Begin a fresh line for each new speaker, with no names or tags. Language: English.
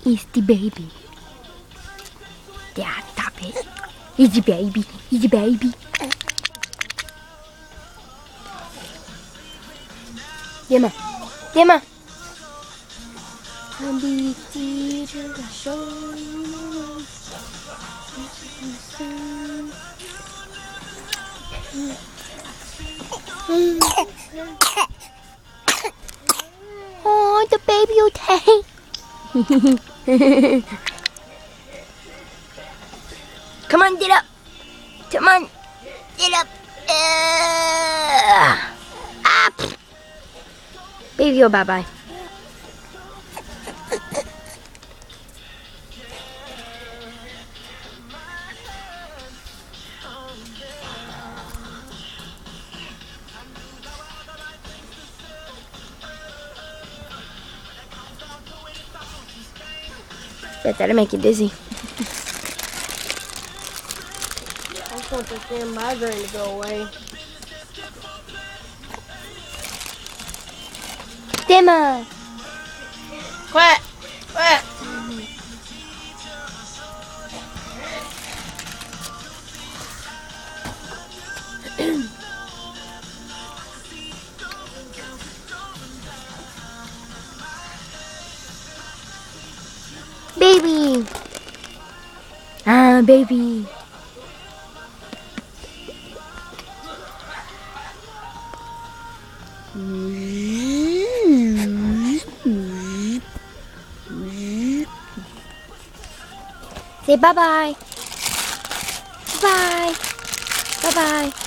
is the baby. Yeah, stop it. It's the baby. It's the baby. Gemma. Gemma. Oh, the baby okay. Come on, get up. Come on, get up. Up. Baby, oh, bye-bye. Bet that'll make you dizzy.
I just want this damn migraine to go away.
Gemma.
Quack! Quack!
Baby. Ah, baby. Say bye-bye. Bye. Bye-bye.